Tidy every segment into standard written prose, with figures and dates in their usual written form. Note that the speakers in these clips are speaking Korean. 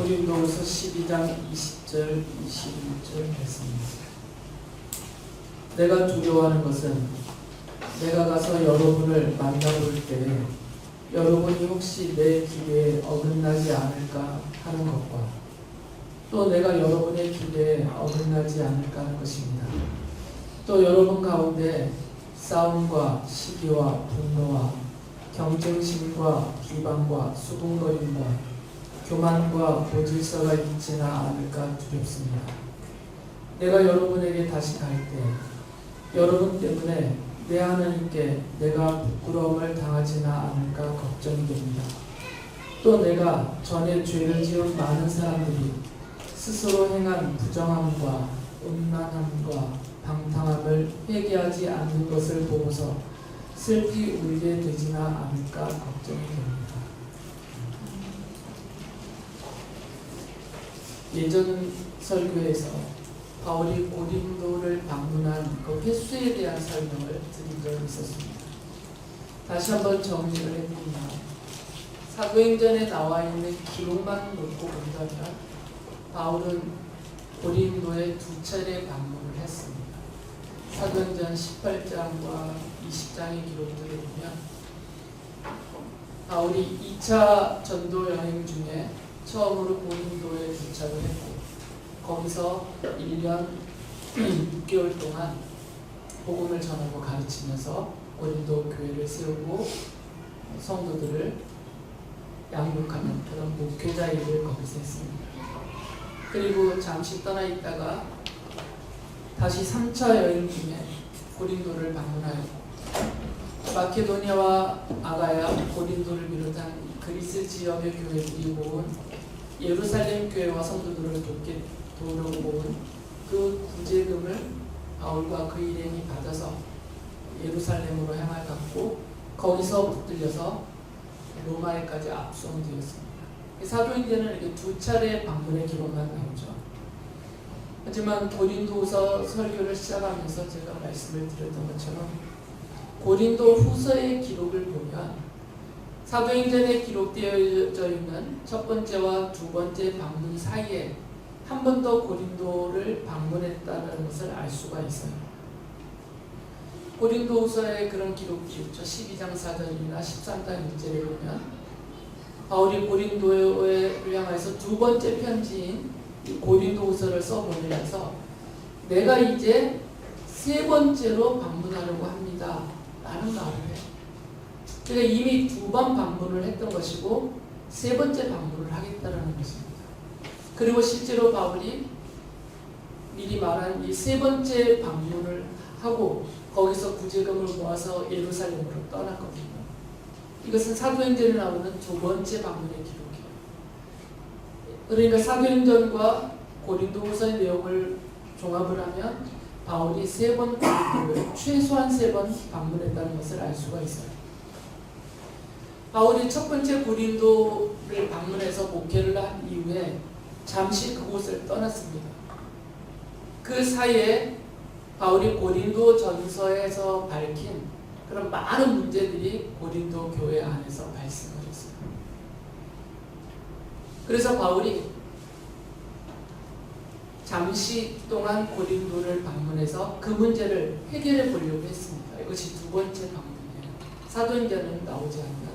고린도후서 12장 20절 21절 말씀입니다. 내가 두려워하는 것은 내가 가서 여러분을 만나볼 때에 여러분이 혹시 내 기대에 어긋나지 않을까 하는 것과 또 내가 여러분의 기대에 어긋나지 않을까 하는 것입니다. 또 여러분 가운데 싸움과 시기와 분노와 경쟁심과 비방과 수군거림과 교만과 고질서가 있지는 않을까 두렵습니다. 내가 여러분에게 다시 갈 때 여러분 때문에 내 하나님께 내가 부끄러움을 당하지는 않을까 걱정이 됩니다. 또 내가 전에 죄를 지은 많은 사람들이 스스로 행한 부정함과 음란함과 방탕함을 회개하지 않는 것을 보고서 슬피 울게 되지는 않을까 걱정이 됩니다. 예전 설교에서 바울이 고린도를 방문한 그 횟수에 대한 설명을 드린 적이 있었습니다. 다시 한번 정리를 해보면 사도행전에 나와 있는 기록만 놓고 본다면 바울은 고린도에 2차례 방문을 했습니다. 사도행전 18장과 20장의 기록들을 보면 바울이 2차 전도 여행 중에 처음으로 고린도에 도착을 했고 거기서 1년 6개월 동안 복음을 전하고 가르치면서 고린도 교회를 세우고 성도들을 양육하는 그런 목회자 일을 거기서 했습니다. 그리고 잠시 떠나 있다가 다시 3차 여행 중에 고린도를 방문하였고 마케도니아와 아가야, 고린도를 비롯한 그리스 지역의 교회들이 모은 예루살렘 교회와 성도들을 도우려고 모은 그 구제금을 바울과 그 일행이 받아서 예루살렘으로 향할 갔고 거기서 붙들려서 로마에까지 압송되었습니다. 사도행전은 이렇게 2차례 방문의 기록만 나오죠. 하지만 고린도후서 설교를 시작하면서 제가 말씀을 드렸던 것처럼 고린도 후서의 기록을 보면 사도행전에 기록되어져 있는 첫 번째와 두 번째 방문 사이에 한 번 더 고린도를 방문했다는 것을 알 수가 있어요. 고린도후서에 그런 기록이 있죠. 12장 4절이나 13장 1절에 보면 바울이 고린도를 향해서 두 번째 편지인 고린도후서를 써보내면서 내가 이제 세 번째로 방문하려고 합니다 라는 말을 해요. 그러니까 이미 2번 방문을 했던 것이고 세 번째 방문을 하겠다는 것입니다. 그리고 실제로 바울이 미리 말한 이 세 번째 방문을 하고 거기서 구제금을 모아서 예루살렘으로 떠났거든요. 이것은 사도행전에 나오는 2번째 방문의 기록이에요. 그러니까 사도행전과 고린도후서의 내용을 종합을 하면 바울이 3번 고린도를 최소한 3번 방문했다는 것을 알 수가 있어요. 바울이 첫 번째 고린도를 방문해서 목회를 한 이후에 잠시 그곳을 떠났습니다. 그 사이에 바울이 고린도 전서에서 밝힌 그런 많은 문제들이 고린도 교회 안에서 발생을 했어요. 그래서 바울이 잠시 동안 고린도를 방문해서 그 문제를 해결해 보려고 했습니다. 이것이 2번째 방문이에요. 사도행전은 나오지 않는.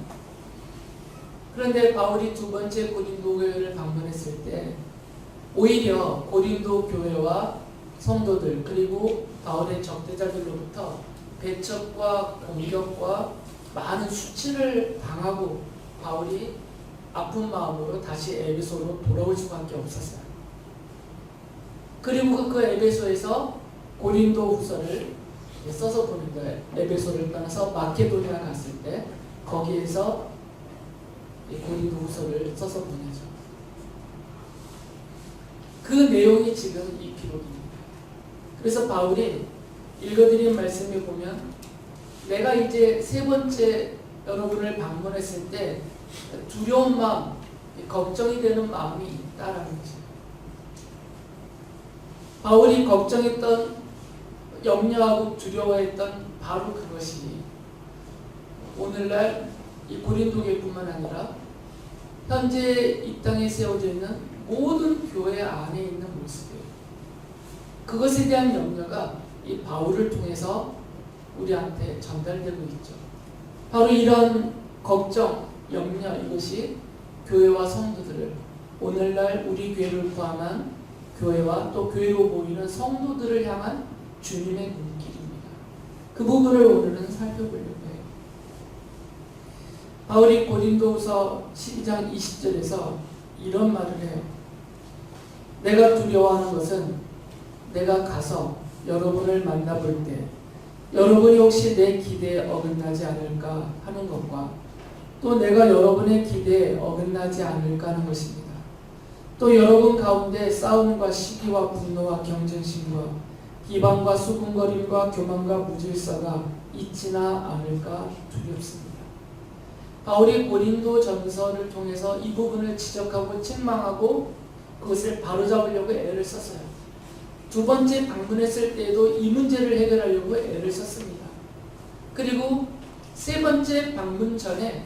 그런데 바울이 2번째 고린도 교회를 방문했을 때 오히려 고린도 교회와 성도들 그리고 바울의 적대자들로부터 배척과 공격과 많은 수치를 당하고 바울이 아픈 마음으로 다시 에베소로 돌아올 수밖에 없었어요. 그리고 그 에베소에서 고린도 후서를 써서 보낸 거예요. 에베소를 떠나서 마케도니아 갔을 때 거기에서 고린도 후서를 써서 보내죠. 그 내용이 지금 이 기록입니다. 그래서 바울이 읽어드린 말씀에 보면 내가 이제 세 번째 여러분을 방문했을 때 두려운 마음, 걱정이 되는 마음이 있다라는 거죠. 바울이 걱정했던, 염려하고 두려워했던 바로 그것이 오늘날 이 고린도 교회뿐만 아니라 현재 이 땅에 세워져 있는 모든 교회 안에 있는 모습이에요. 그것에 대한 염려가 이 바울을 통해서 우리한테 전달되고 있죠. 바로 이런 걱정, 염려, 이것이 교회와 성도들을, 오늘날 우리 교회를 포함한 교회와 또 교회로 모이는 성도들을 향한 주님의 눈길입니다. 그 부분을 오늘은 살펴보려고 해요. 바울이 고린도후서 12장 20절에서 이런 말을 해요. 내가 두려워하는 것은 내가 가서 여러분을 만나볼 때 여러분이 혹시 내 기대에 어긋나지 않을까 하는 것과 또 내가 여러분의 기대에 어긋나지 않을까 하는 것입니다. 또 여러분 가운데 싸움과 시기와 분노와 경쟁심과 비방과 수군거림과 교만과 무질서가 있지나 않을까 두렵습니다. 바울이 고린도 전서를 통해서 이 부분을 지적하고 책망하고 그것을 바로잡으려고 애를 썼어요. 두 번째 방문했을 때에도 이 문제를 해결하려고 애를 썼습니다. 그리고 세 번째 방문 전에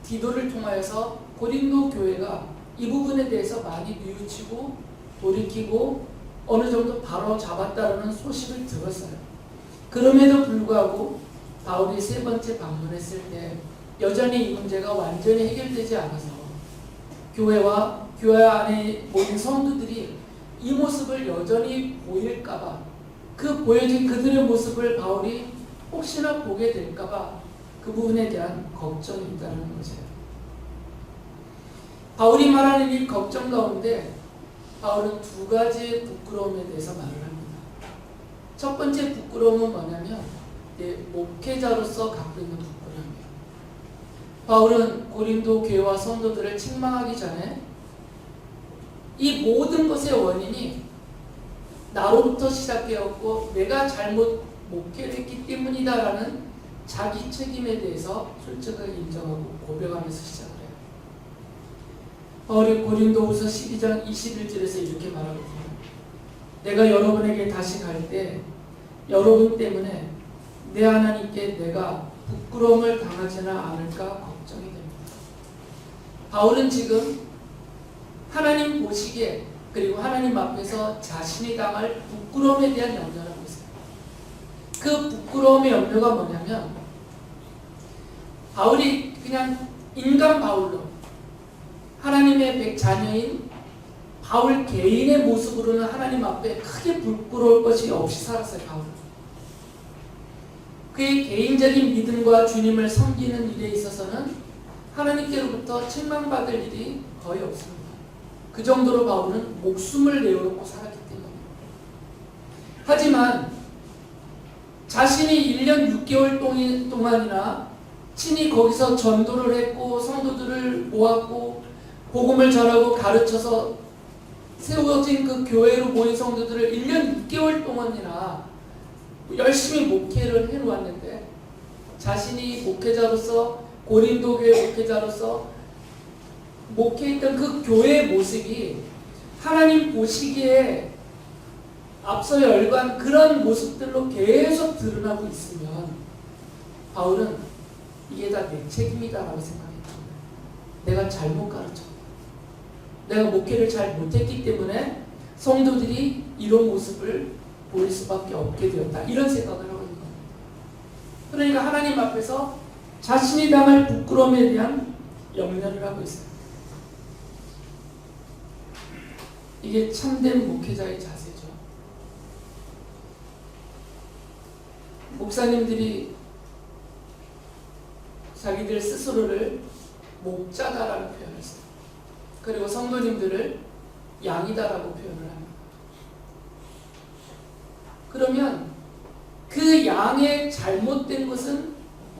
디도를 통하여서 고린도 교회가 이 부분에 대해서 많이 뉘우치고 돌이키고 어느 정도 바로 잡았다는 소식을 들었어요. 그럼에도 불구하고 바울이 세 번째 방문했을 때 여전히 이 문제가 완전히 해결되지 않아서 교회와 교회 안에 모인 성도들이 이 모습을 여전히 보일까봐, 그 보여진 그들의 모습을 바울이 혹시나 보게 될까봐 그 부분에 대한 걱정이 있다는 거죠. 바울이 말하는 이 걱정 가운데 바울은 두 가지의 부끄러움에 대해서 말을 합니다. 첫 번째 부끄러움은 뭐냐면 목회자로서 갖고 있는 부끄러움이에요. 바울은 고린도 교회와 성도들을 책망하기 전에 이 모든 것의 원인이 나로부터 시작되었고 내가 잘못 목회를 했기 때문이다라는 자기 책임에 대해서 솔직하게 인정하고 고백하면서 시작을 해요. 바울이 고린도후서 12장 21절에서 이렇게 말하거든요. 내가 여러분에게 다시 갈 때 여러분 때문에 내 하나님께 내가 부끄러움을 당하지는 않을까 걱정이 됩니다. 바울은 지금 하나님 보시기에 그리고 하나님 앞에서 자신이 당할 부끄러움에 대한 염려를 하고 있어요. 그 부끄러움의 염려가 뭐냐면 바울이 그냥 인간 바울로 하나님의 자녀인 바울 개인의 모습으로는 하나님 앞에 크게 부끄러울 것이 없이 살았어요. 바울은. 그의 개인적인 믿음과 주님을 섬기는 일에 있어서는 하나님께로부터 책망받을 일이 거의 없습니다. 그 정도로 바울은 목숨을 내어놓고 살았기 때문에. 하지만 자신이 1년 6개월 동안이나 친히 거기서 전도를 했고 성도들을 모았고 복음을 전하고 가르쳐서 세워진 그 교회로 모인 성도들을 1년 6개월 동안이나 열심히 목회를 해놓았는데 자신이 목회자로서 고린도 교회 목회자로서 목회했던 그 교회의 모습이 하나님 보시기에 앞서 열거한 그런 모습들로 계속 드러나고 있으면 바울은 이게 다 내 책임이다라고 생각했죠. 내가 잘못 가르쳤다. 내가 목회를 잘 못했기 때문에 성도들이 이런 모습을 보일 수밖에 없게 되었다. 이런 생각을 하고 있는 겁니다. 그러니까 하나님 앞에서 자신이 당할 부끄러움에 대한 염려를 하고 있어요. 이게 참된 목회자의 자세죠. 목사님들이 자기들 스스로를 목자다라는 표현을 써요. 그리고 성도님들을 양이다라고 표현을 합니다. 그러면 그 양의 잘못된 것은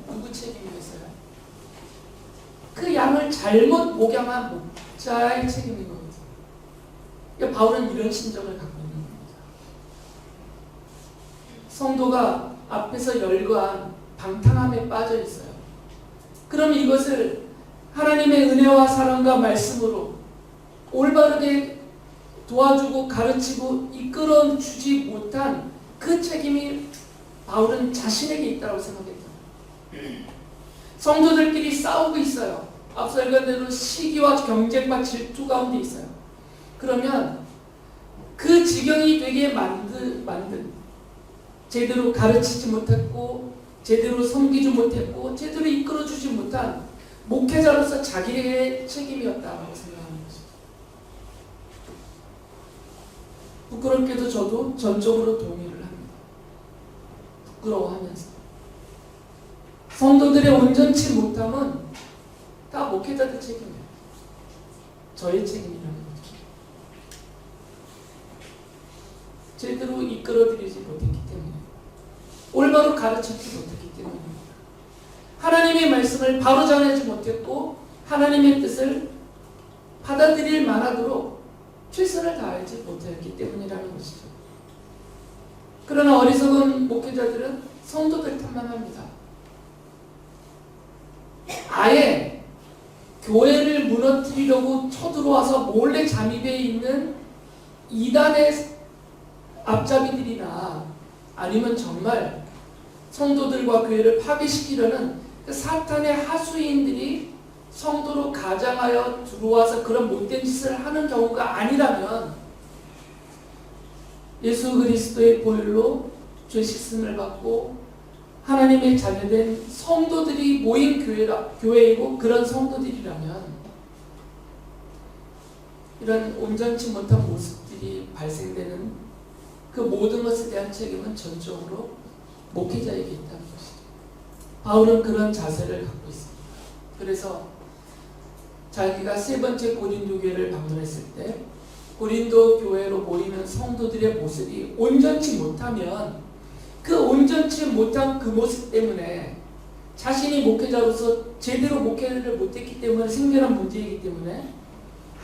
누구 책임이겠어요? 그 양을 잘못 목양한 목자의 책임인 거거든요. 그러니까 바울은 이런 심정을 갖고 있는 겁니다. 성도가 앞에서 열거한 방탕함에 빠져 있어요. 그럼 이것을 하나님의 은혜와 사랑과 말씀으로 올바르게 도와주고 가르치고 이끌어 주지 못한 그 책임이 바울은 자신에게 있다고 생각했죠. 성도들끼리 싸우고 있어요. 앞서 읽은 대로 시기와 경쟁과 질투 가운데 있어요. 그러면 그 지경이 되게 만든 제대로 가르치지 못했고 제대로 섬기지 못했고 제대로 이끌어주지 못한 목회자로서 자기의 책임이었다고 생각하는 것이죠. 부끄럽게도 저도 전적으로 동의를 합니다. 부끄러워하면서 성도들의 온전치 못함은 다 목회자들 책임이에요. 저의 책임이라는 거죠. 제대로 이끌어드리지 못했기 때문에 올바로 가르치지 못했기 때문입니다. 하나님의 말씀을 바로 전하지 못했고 하나님의 뜻을 받아들일 만하도록 최선을 다하지 못했기 때문이라는 것이죠. 그러나 어리석은 목회자들은 성도들 탓만 합니다. 아예 교회를 무너뜨리려고 쳐들어와서 몰래 잠입해 있는 이단의 앞잡이들이나 아니면 정말 성도들과 교회를 파괴시키려는 그 사탄의 하수인들이 성도로 가장하여 들어와서 그런 못된 짓을 하는 경우가 아니라면 예수 그리스도의 보혈로 죄 씻음을 받고 하나님의 자녀된 성도들이 모인 교회이고 그런 성도들이라면 이런 온전치 못한 모습들이 발생되는 그 모든 것에 대한 책임은 전적으로 목회자에게 있다는 것이죠. 바울은 그런 자세를 갖고 있습니다. 그래서 자기가 세 번째 고린도 교회를 방문했을 때 고린도 교회로 모이는 성도들의 모습이 온전치 못하면 그 온전치 못한 그 모습 때문에 자신이 목회자로서 제대로 목회를 못했기 때문에 생겨난 문제이기 때문에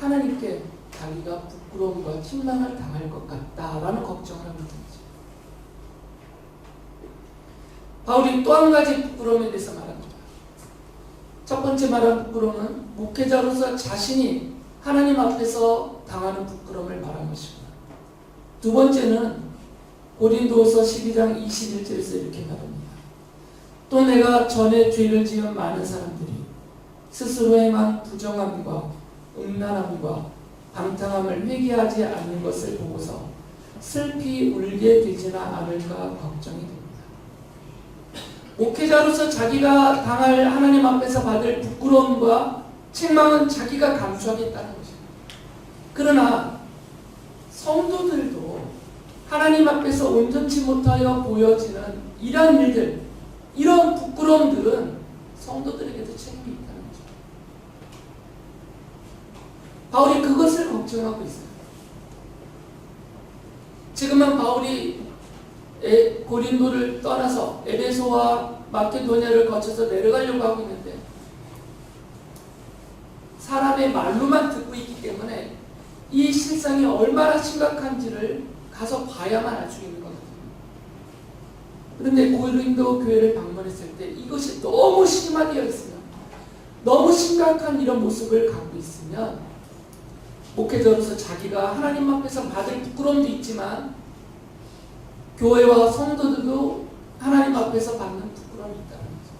하나님께 자기가 부끄러움과 실망을 당할 것 같다라는 걱정을 하고 있는 거죠. 바울이 또 한 가지 부끄러움에 대해서 말합니다. 첫 번째 말한 부끄러움은 목회자로서 자신이 하나님 앞에서 당하는 부끄러움을 말한 것이고, 두 번째는 고린도후서 12장 21절에서 이렇게 말합니다. 또 내가 전에 죄를 지은 많은 사람들이 스스로 행한 부정함과 음란함과 방탕함을 회개하지 않는 것을 보고서 슬피 울게 되지는 않을까 걱정이 됩니다. 목회자로서 자기가 당할 하나님 앞에서 받을 부끄러움과 책망은 자기가 감수하겠다는 것입니다. 그러나 성도들도 하나님 앞에서 온전치 못하여 보여지는 이런 일들, 이런 부끄러움들은 성도들에게도 책임이 있다는 거죠. 바울이 그것을 걱정하고 있어요. 지금은 바울이 고린도를 떠나서 에베소와 마케도냐를 거쳐서 내려가려고 하고 있는데 사람의 말로만 듣고 있기 때문에 이 실상이 얼마나 심각한지를 가서 봐야만 알 수 있는 거거든요. 그런데 고린도 교회를 방문했을 때 이것이 너무 심하게 있으면, 너무 심각한 이런 모습을 갖고 있으면 목회자로서 자기가 하나님 앞에서 받을 부끄러움도 있지만 교회와 성도들도 하나님 앞에서 받는 부끄러움이 있다는 거죠.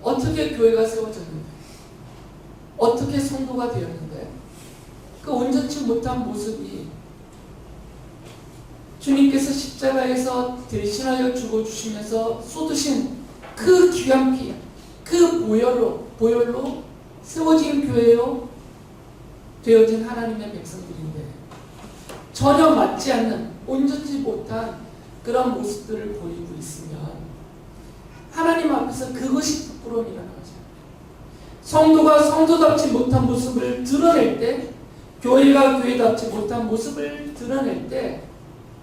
어떻게 교회가 세워졌는데, 어떻게 성도가 되었는데 그 온전치 못한 모습이 주님께서 십자가에서 대신하여 죽어주시면서 쏟으신 그 귀한 피, 그 보혈로 세워진 교회요 되어진 하나님의 백성들인데 전혀 맞지 않는 온전치 못한 그런 모습들을 보이고 있으면 하나님 앞에서 그것이 부끄러움이라는 거죠. 성도가 성도답지 못한 모습을 드러낼 때, 교회가 교회답지 못한 모습을 드러낼 때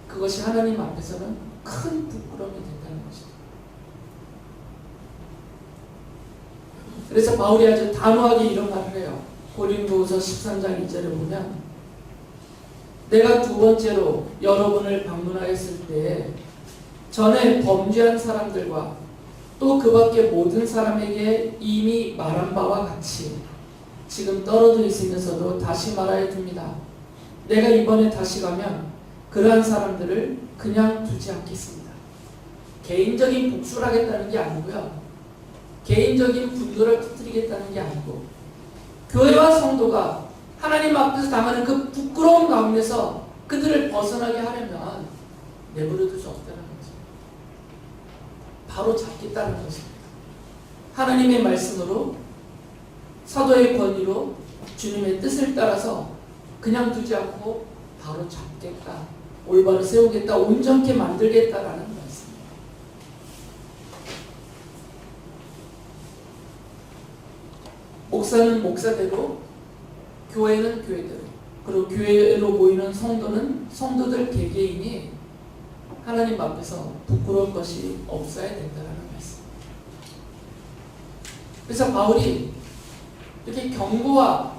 그것이 하나님 앞에서는 큰 부끄러움이 된다는 것이죠. 그래서 바울이 아주 단호하게 이런 말을 해요. 고린도후서 13장 2절에 보면 내가 두 번째로 여러분을 방문하였을 때 전에 범죄한 사람들과 또 그 밖에 모든 사람에게 이미 말한 바와 같이 지금 떨어져 있으면서도 다시 말하여 둡니다. 내가 이번에 다시 가면 그러한 사람들을 그냥 두지 않겠습니다. 개인적인 복수를 하겠다는 게 아니고요. 개인적인 분노를 터뜨리겠다는 게 아니고 교회와 성도가 하나님 앞에서 당하는 그 부끄러움 가운데서 그들을 벗어나게 하려면 내버려둘 수 없다는 거죠. 바로 잡겠다는 것입니다. 하나님의 말씀으로 사도의 권위로 주님의 뜻을 따라서 그냥 두지 않고 바로 잡겠다, 올바로 세우겠다, 온전케 만들겠다라는 말씀입니다. 목사는 목사대로, 교회는 교회대로, 그리고 교회로 모이는 성도는 성도들 개개인이 하나님 앞에서 부끄러울 것이 없어야 된다는 말씀. 그래서 바울이 이렇게 경고와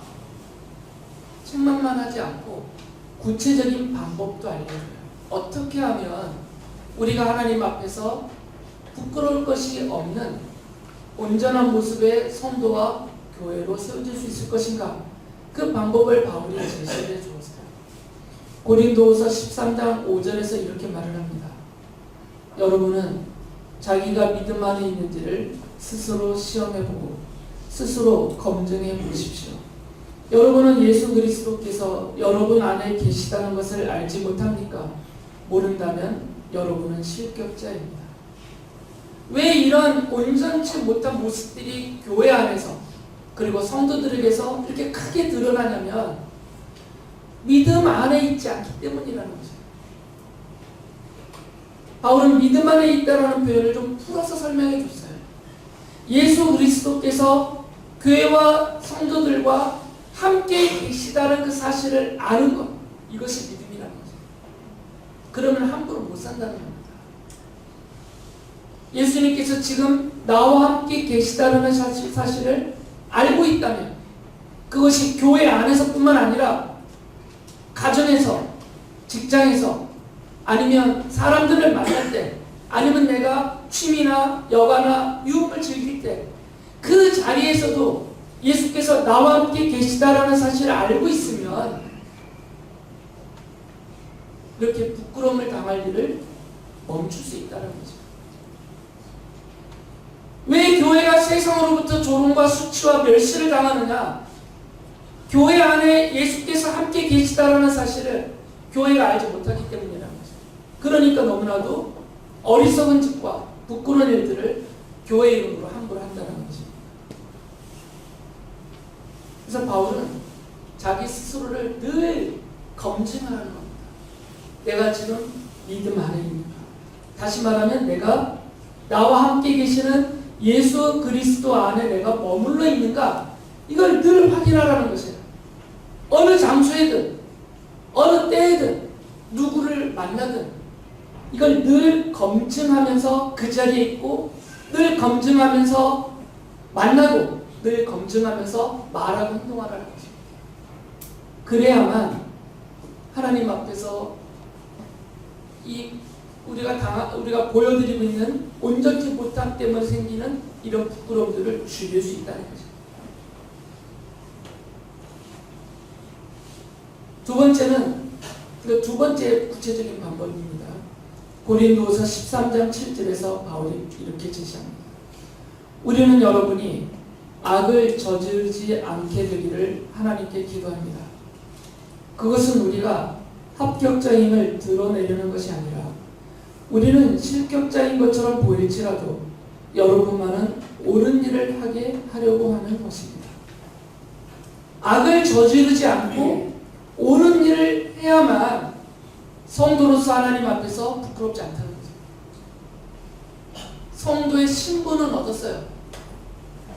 책망만 하지 않고 구체적인 방법도 알려줘요. 어떻게 하면 우리가 하나님 앞에서 부끄러울 것이 없는 온전한 모습의 성도와 교회로 세워질 수 있을 것인가? 그 방법을 바울이 제시해 주었어요. 고린도후서 13장 5절에서 이렇게 말을 합니다. 여러분은 자기가 믿음 안에 있는지를 스스로 시험해보고 스스로 검증해 보십시오. 여러분은 예수 그리스도께서 여러분 안에 계시다는 것을 알지 못합니까? 모른다면 여러분은 실격자입니다. 왜 이런 온전치 못한 모습들이 교회 안에서 그리고 성도들에게서 이렇게 크게 드러나냐면 믿음 안에 있지 않기 때문이라는 거죠. 바울은 믿음 안에 있다라는 표현을 좀 풀어서 설명해 줬어요. 예수 그리스도께서 교회와 성도들과 함께 계시다는 그 사실을 아는 것, 이것이 믿음이라는 거죠. 그러면 함부로 못 산다는 겁니다. 예수님께서 지금 나와 함께 계시다는 사실을 알고 있다면 그것이 교회 안에서뿐만 아니라 가정에서, 직장에서, 아니면 사람들을 만날 때, 아니면 내가 취미나 여가나 유흥을 즐길 때 그 자리에서도 예수께서 나와 함께 계시다라는 사실을 알고 있으면 이렇게 부끄러움을 당할 일을 멈출 수 있다는 거죠. 왜 교회가 세상으로부터 조롱과 수치와 멸시를 당하느냐? 교회 안에 예수께서 함께 계시다라는 사실을 교회가 알지 못하기 때문이라는 거죠. 그러니까 너무나도 어리석은 짓과 부끄러운 일들을 교회 이름으로 함부로 한다는 거죠. 그래서 바울은 자기 스스로를 늘 검증하는 겁니다. 내가 지금 믿음 안에 있는가? 다시 말하면 내가 나와 함께 계시는 예수 그리스도 안에 내가 머물러 있는가? 이걸 늘 확인하라는 것이에요. 어느 장소에든 어느 때에든 누구를 만나든 이걸 늘 검증하면서 그 자리에 있고 늘 검증하면서 만나고 늘 검증하면서 말하고 행동하라는 것입니다. 그래야만 하나님 앞에서 우리가 보여드리고 있는 온전치 못함 때문에 생기는 이런 부끄러움들을 줄일 수 있다는 거죠. 두 번째 구체적인 방법입니다. 고린도후서 13장 7절에서 바울이 이렇게 제시합니다. 우리는 여러분이 악을 저지르지 않게 되기를 하나님께 기도합니다. 그것은 우리가 합격자임을 드러내려는 것이 아니라 우리는 실격자인 것처럼 보일지라도 여러분만은 옳은 일을 하게 하려고 하는 것입니다. 악을 저지르지 않고 옳은 일을 해야만 성도로서 하나님 앞에서 부끄럽지 않다는 거죠. 성도의 신분은 얻었어요.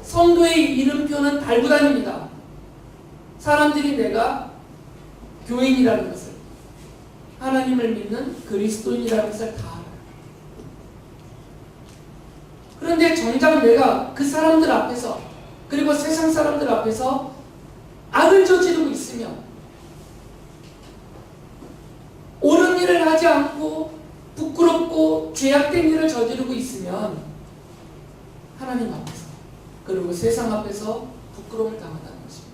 성도의 이름표는 달고 다닙니다. 사람들이 내가 교인이라는 것을, 하나님을 믿는 그리스도인이라는 것을 다 알아요. 그런데 정작 내가 그 사람들 앞에서, 그리고 세상 사람들 앞에서 악을 저지르고 있으면, 옳은 일을 하지 않고 부끄럽고 죄악된 일을 저지르고 있으면 하나님 앞에서, 그리고 세상 앞에서 부끄러움을 당한다는 것입니다.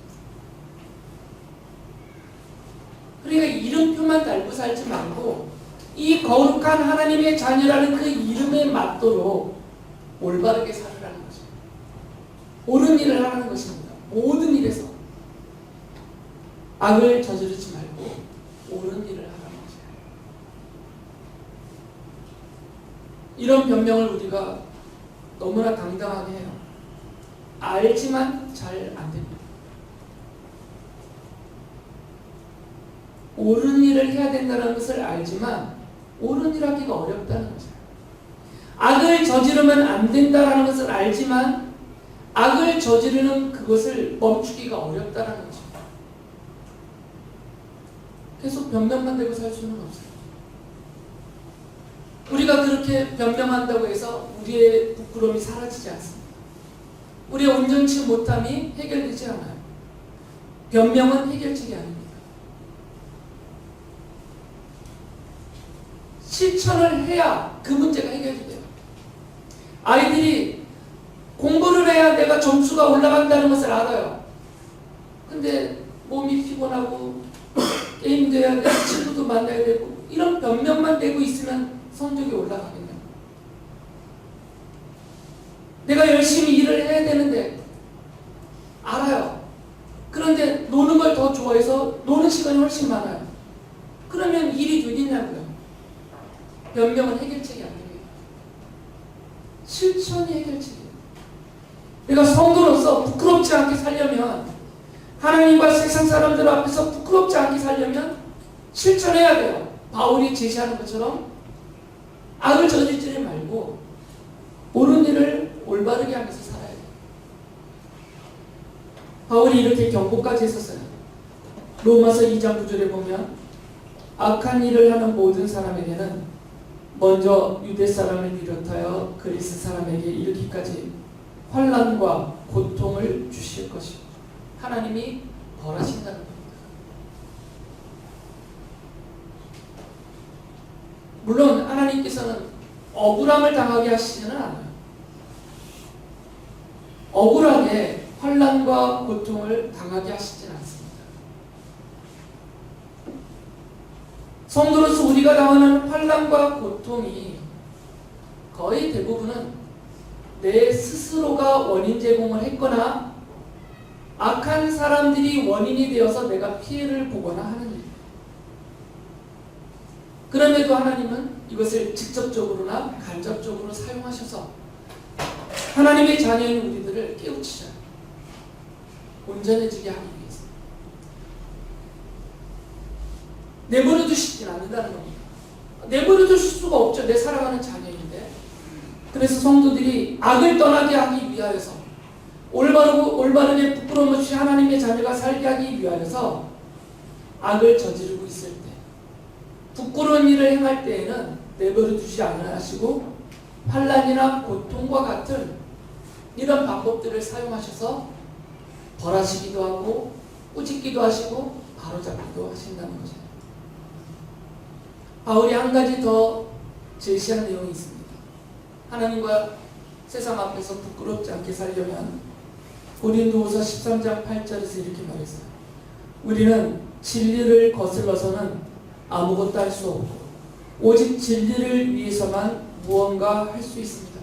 그러니까 이름표만 달고 살지 말고 이 거룩한 하나님의 자녀라는 그 이름에 맞도록 올바르게 살으라는 것입니다. 옳은 일을 하라는 것입니다. 모든 일에서 악을 저지르지 말고 옳은 일을 하라는 것이에요. 이런 변명을 우리가 너무나 당당하게 해요. 알지만 잘 안 됩니다. 옳은 일을 해야 된다는 것을 알지만 옳은 일 하기가 어렵다는 거죠. 악을 저지르면 안 된다는 것을 알지만 악을 저지르는 그것을 멈추기가 어렵다는 거죠. 계속 변명만 되고 살 수는 없어요. 우리가 그렇게 변명한다고 해서 우리의 부끄러움이 사라지지 않습니다. 우리의 온전치 못함이 해결되지 않아요. 변명은 해결책이 아닙니다. 실천을 해야 그 문제가 해결이 돼요. 아이들이 공부를 해야 내가 점수가 올라간다는 것을 알아요. 근데 몸이 피곤하고 게임도 해야 되고 친구도 만나야 되고 이런 변명만 되고 있으면 성적이 올라가겠냐. 내가 열심히 일을 해야 되는데 알아요. 그런데 노는 걸 더 좋아해서 노는 시간이 훨씬 많아요. 그러면 일이 되겠냐고요. 변명은 해결책이 아닙니다. 실천이 해결책이에요. 내가 성도로서 부끄럽지 않게 살려면 하나님과 세상 사람들 앞에서 부끄럽지 않게 살려면 실천해야 돼요. 바울이 제시하는 것처럼 악을 저지르지 말고 옳은 일을 올바르게 하면서 살아야 돼요. 바울이 이렇게 경고까지 했었어요. 로마서 2장 9절에 보면 악한 일을 하는 모든 사람에게는 먼저 유대 사람을 비롯하여 그리스 사람에게 이르기까지 환난과 고통을 주실 것이고 하나님이 벌하신다는 겁니다. 물론 하나님께서는 억울함을 당하게 하시지는 않아요. 억울하게 환난과 고통을 당하게 하시지는 않습니다. 성도로서 우리가 당하는 환난과 고통이 거의 대부분은 내 스스로가 원인 제공을 했거나 악한 사람들이 원인이 되어서 내가 피해를 보거나 하는 일입니다. 그런데도 하나님은 이것을 직접적으로나 간접적으로 사용하셔서 하나님의 자녀인 우리들을 깨우치셔요. 온전해지게 하기 위해서. 내버려 두시진 않는다는 겁니다. 내버려 두실 수가 없죠. 내 사랑하는 자녀인데. 그래서 성도들이 악을 떠나게 하기 위하여서 올바르게 부끄러움 없이 하나님의 자녀가 살게 하기 위하여서 악을 저지르고 있을 때 부끄러운 일을 행할 때에는 내버려 두지 않으시고 환난이나 고통과 같은 이런 방법들을 사용하셔서 벌하시기도 하고 꾸짖기도 하시고 바로잡기도 하신다는 거죠. 바울이 한 가지 더 제시한 내용이 있습니다. 하나님과 세상 앞에서 부끄럽지 않게 살려면 고린도후서 13장 8절에서 이렇게 말했어요. 우리는 진리를 거슬러서는 아무것도 할 수 없고 오직 진리를 위해서만 무언가 할 수 있습니다.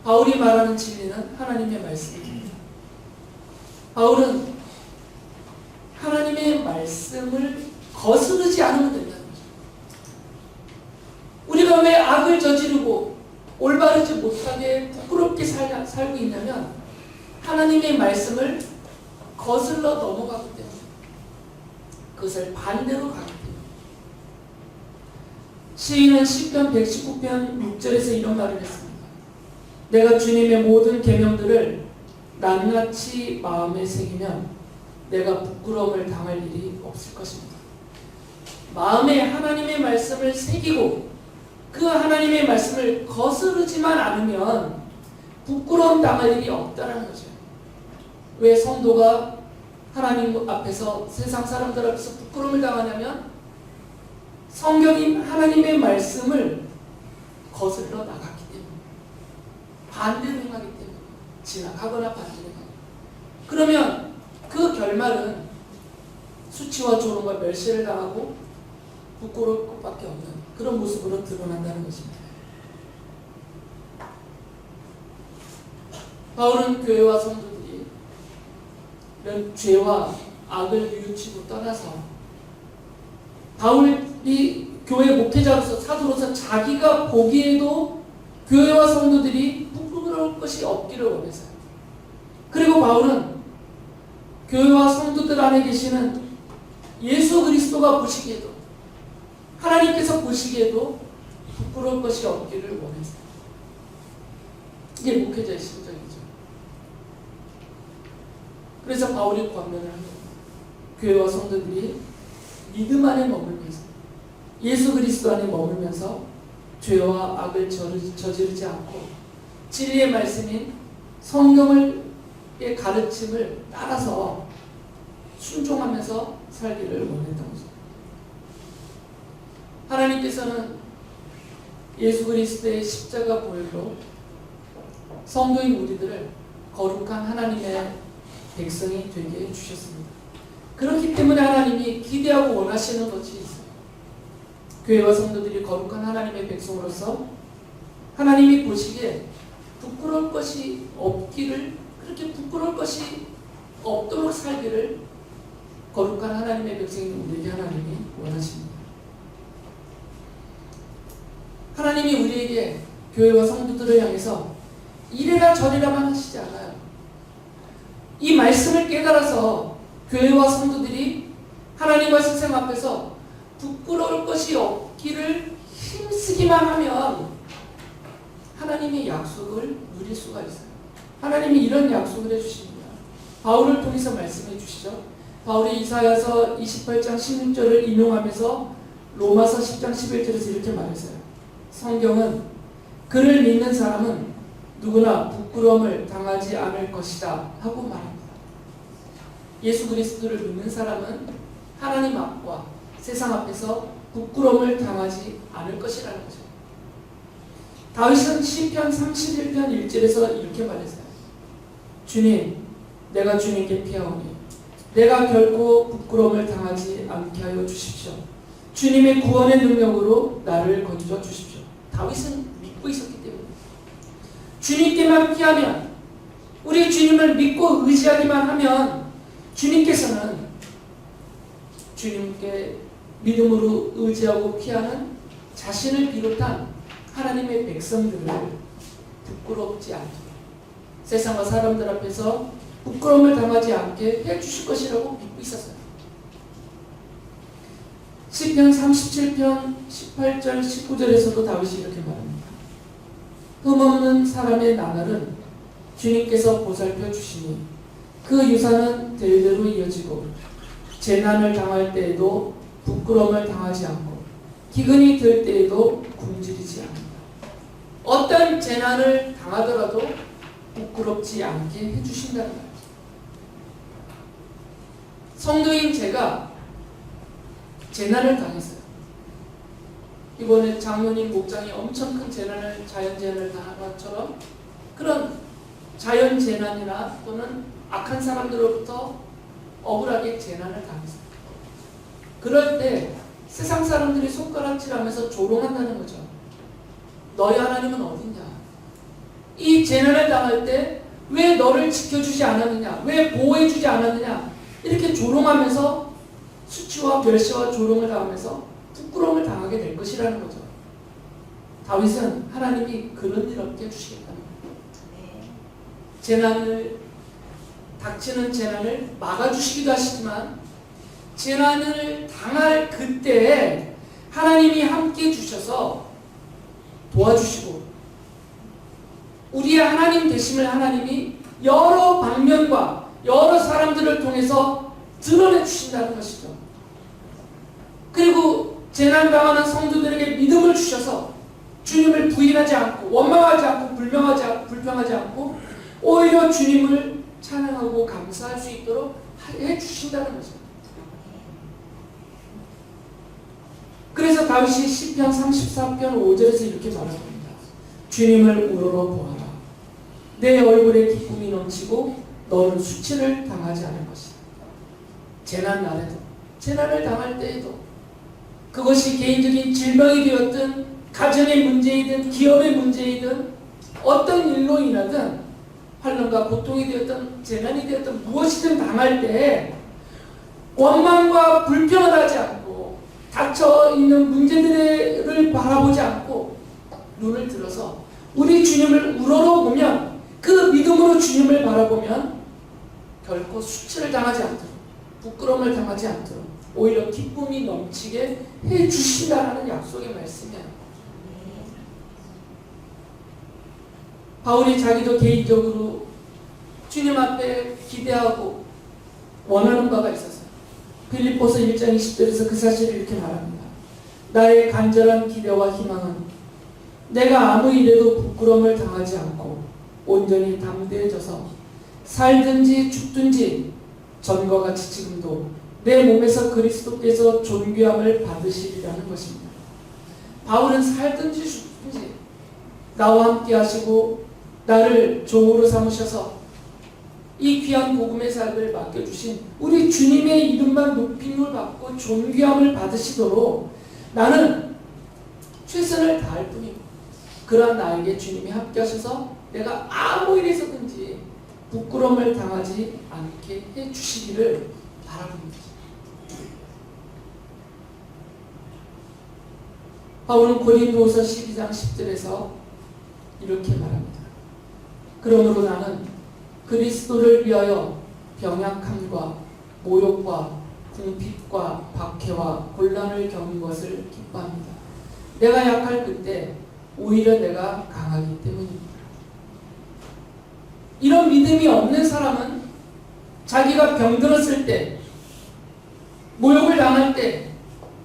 바울이 말하는 진리는 하나님의 말씀입니다. 바울은 하나님의 말씀을 거스르지 않으면 된다는 거죠. 우리가 왜 악을 저지르고 올바르지 못하게 부끄럽게 살고 있냐면 하나님의 말씀을 거슬러 넘어가기 때문에 그것을 반대로 가기 때문에 시인은 시편 119편 6절에서 이런 말을 했습니다. 내가 주님의 모든 계명들을 낱낱이 마음에 새기면 내가 부끄러움을 당할 일이 없을 것입니다. 마음에 하나님의 말씀을 새기고 그 하나님의 말씀을 거스르지만 않으면 부끄러움 당할 일이 없다는 거죠. 왜 성도가 하나님 앞에서 세상 사람들 앞에서 부끄러움을 당하냐면 성경인 하나님의 말씀을 거슬러 나갔기 때문에 반대로 행하기 때문에 지나가거나 반대로 행하고 그러면 그 결말은 수치와 조롱과 멸시를 당하고 부끄러울 것밖에 없는 그런 모습으로 드러난다는 것입니다. 바울은 교회와 성도들이 이런 죄와 악을 뉘우치고 떠나서 바울이 교회 목회자로서 사도로서 자기가 보기에도 교회와 성도들이 부끄러울 것이 없기를 원해서요. 그리고 바울은 교회와 성도들 안에 계시는 예수 그리스도가 보시기에도 하나님께서 보시기에도 부끄러울 것이 없기를 원해서요. 이게 목회자의 심정이죠. 그래서 바울이 권면을 합니다. 교회와 성도들이 믿음 안에 머물면서 예수 그리스도 안에 머물면서 죄와 악을 저지르지 않고 진리의 말씀인 성경의 가르침을 따라서 순종하면서 살기를 원했던 거죠. 하나님께서는 예수 그리스도의 십자가 보혈로 성도인 우리들을 거룩한 하나님의 백성이 되게 해주셨습니다. 그렇기 때문에 하나님이 기대하고 원하시는 것이 있어요. 교회와 성도들이 거룩한 하나님의 백성으로서 하나님이 보시기에 부끄러울 것이 없기를, 그렇게 부끄러울 것이 없도록 살기를 거룩한 하나님의 백성인 우리에게 하나님이 원하십니다. 하나님이 우리에게 교회와 성도들을 향해서 이래라 저래라만 하시지 않아요. 이 말씀을 깨달아서 교회와 성도들이 하나님과 세상 앞에서 부끄러울 것이 없기를 힘쓰기만 하면 하나님의 약속을 누릴 수가 있어요. 하나님이 이런 약속을 해주십니다. 바울을 통해서 말씀해 주시죠. 바울이 이사야서 28장 16절을 인용하면서 로마서 10장 11절에서 이렇게 말했어요. 성경은 그를 믿는 사람은 누구나 부끄러움을 당하지 않을 것이다 하고 말합니다. 예수 그리스도를 믿는 사람은 하나님 앞과 세상 앞에서 부끄러움을 당하지 않을 것이라는 거죠. 다윗은 시편 31편 1절에서 이렇게 말했어요. 주님, 내가 주님께 피하오니 내가 결코 부끄러움을 당하지 않게 하여 주십시오. 주님의 구원의 능력으로 나를 건져 주십시오. 다윗은 믿고 있었기 때문에 주님께만 피하면, 우리 주님을 믿고 의지하기만 하면 주님께서는 주님께 믿음으로 의지하고 피하는 자신을 비롯한 하나님의 백성들을 부끄럽지 않게, 세상과 사람들 앞에서 부끄러움을 당하지 않게 해주실 것이라고 믿고 있었어요. 시편 37편 18절 19절에서도 다윗이 이렇게 말합니다. 흠없는 사람의 나날은 주님께서 보살펴 주시니 그 유산은 대대로 이어지고 재난을 당할 때에도 부끄러움을 당하지 않고 기근이 들 때에도 굶주리지 않는다. 어떤 재난을 당하더라도 부끄럽지 않게 해주신다는 말이죠. 성도인 제가 재난을 당했어요. 이번에 장로님 목장이 엄청 큰 재난을, 자연재난을 당한 것처럼 그런 자연재난이나 또는 악한 사람들로부터 억울하게 재난을 당했어요. 그럴 때 세상 사람들이 손가락질하면서 조롱한다는 거죠. 너희 하나님은 어딨냐? 이 재난을 당할 때 왜 너를 지켜주지 않았느냐? 왜 보호해주지 않았느냐? 이렇게 조롱하면서 수치와 멸시와 조롱을 당하면서 부끄러움을 당하게 될 것이라는 거죠. 다윗은 하나님이 그런 일 없게 해주시겠다는 거예요. 재난을, 닥치는 재난을 막아주시기도 하시지만 재난을 당할 그때에 하나님이 함께 해주셔서 도와주시고 우리의 하나님 되심을 하나님이 여러 방면과 여러 사람들을 통해서 드러내 주신다는 것이죠. 그리고 재난당하는 성도들에게 믿음을 주셔서 주님을 부인하지 않고 원망하지 않고 불평하지 않고 오히려 주님을 찬양하고 감사할 수 있도록 해주신다는 거죠. 그래서 다윗이 시편 34편 5절에서 이렇게 말합니다. 주님을 우러러보아라. 내 얼굴에 기쁨이 넘치고 너는 수치를 당하지 않을 것이다. 재난 날에도, 재난을 당할 때에도, 그것이 개인적인 질병이 되었든 가정의 문제이든 기업의 문제이든 어떤 일로 인하든 환난과 고통이 되었던 재난이 되었던 무엇이든 당할 때 원망과 불평을 하지 않고 닥쳐 있는 문제들을 바라보지 않고 눈을 들어서 우리 주님을 우러러보면, 그 믿음으로 주님을 바라보면 결코 수치를 당하지 않도록, 부끄러움을 당하지 않도록 오히려 기쁨이 넘치게 해주신다는 약속의 말씀이에요. 바울이 자기도 개인적으로 주님 앞에 기대하고 원하는 바가 있었어요. 빌립보서 1장 20절에서 그 사실을 이렇게 말합니다. 나의 간절한 기대와 희망은 내가 아무 일에도 부끄러움을 당하지 않고 온전히 담대해져서 살든지 죽든지 전과 같이 지금도 내 몸에서 그리스도께서 존귀함을 받으시리라는 것입니다. 바울은 살든지 죽든지 나와 함께 하시고 나를 종으로 삼으셔서 이 귀한 복음의 삶을 맡겨주신 우리 주님의 이름만 높임을 받고 존귀함을 받으시도록 나는 최선을 다할 뿐이고, 그러한 나에게 주님이 함께 하셔서 내가 아무 일에서든지 부끄러움을 당하지 않게 해주시기를 바랍니다. 바울은 고린도후서 12장 10절에서 이렇게 말합니다. 그러므로 나는 그리스도를 위하여 병약함과 모욕과 궁핍과 박해와 곤란을 겪는 것을 기뻐합니다. 내가 약할 그때 오히려 내가 강하기 때문입니다. 이런 믿음이 없는 사람은 자기가 병들었을 때, 모욕을 당할 때,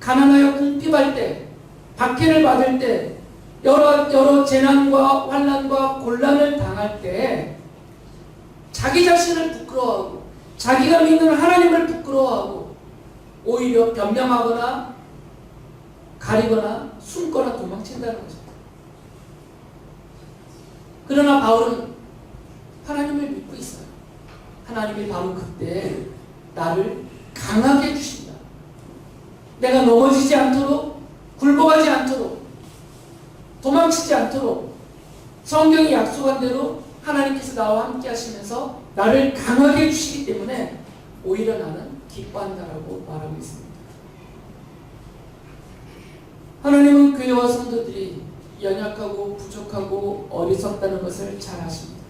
가난하여 궁핍할 때, 박해를 받을 때, 여러 재난과 환난과 곤란을 당할 때 자기 자신을 부끄러워하고 자기가 믿는 하나님을 부끄러워하고 오히려 변명하거나 가리거나 숨거나 도망친다는 거죠. 그러나 바울은 하나님을 믿고 있어요. 하나님이 바로 그때 나를 강하게 해주신다. 내가 넘어지지 않도록, 굴복하지 않도록, 도망치지 않도록 성경이 약속한 대로 하나님께서 나와 함께 하시면서 나를 강하게 해주시기 때문에 오히려 나는 기뻐한다라고 말하고 있습니다. 하나님은 교회와 성도들이 연약하고 부족하고 어리석다는 것을 잘 아십니다.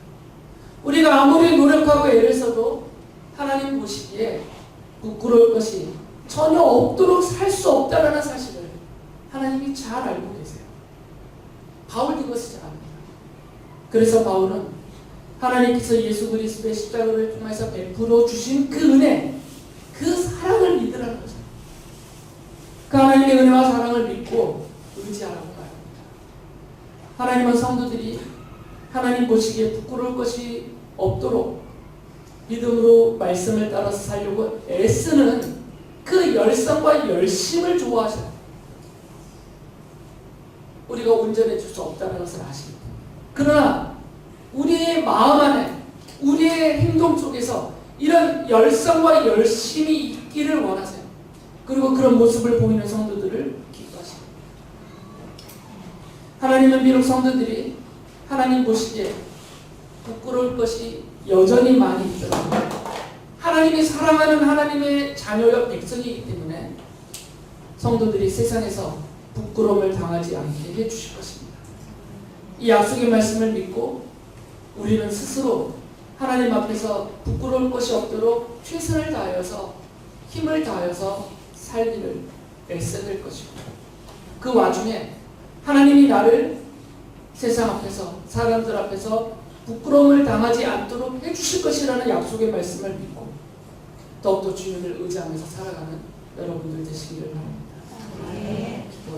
우리가 아무리 노력하고 애를 써도 하나님 보시기에 부끄러울 것이 전혀 없도록 살 수 없다는 사실을 하나님이 잘 알고 계세요. 바울도 이것을 잘 압니다. 그래서 바울은 하나님께서 예수 그리스도의 십자가를 통해서 베풀어 주신 그 은혜, 그 사랑을 믿으라는 거죠. 그 하나님의 은혜와 사랑을 믿고 의지하라고 말합니다. 하나님은 성도들이 하나님 보시기에 부끄러울 것이 없도록 믿음으로 말씀을 따라서 살려고 애쓰는 그 열성과 열심을 좋아하셔요. 우리가 온전해 줄 수 없다는 것을 아십니다. 그러나 우리의 마음 안에, 우리의 행동 속에서 이런 열성과 열심이 있기를 원하세요. 그리고 그런 모습을 보이는 성도들을 기뻐하십니다. 하나님은 비록 성도들이 하나님 보시기에 부끄러울 것이 여전히 많이 있더라도 하나님이 사랑하는 하나님의 자녀여 백성이기 때문에 성도들이 세상에서 부끄러움을 당하지 않게 해주실 것입니다. 이 약속의 말씀을 믿고 우리는 스스로 하나님 앞에서 부끄러울 것이 없도록 최선을 다하여서 힘을 다하여서 살기를 애써야 될 것이고, 그 와중에 하나님이 나를 세상 앞에서, 사람들 앞에서 부끄러움을 당하지 않도록 해주실 것이라는 약속의 말씀을 믿고 더욱더 주님을 의지하면서 살아가는 여러분들 되시기를 바랍니다.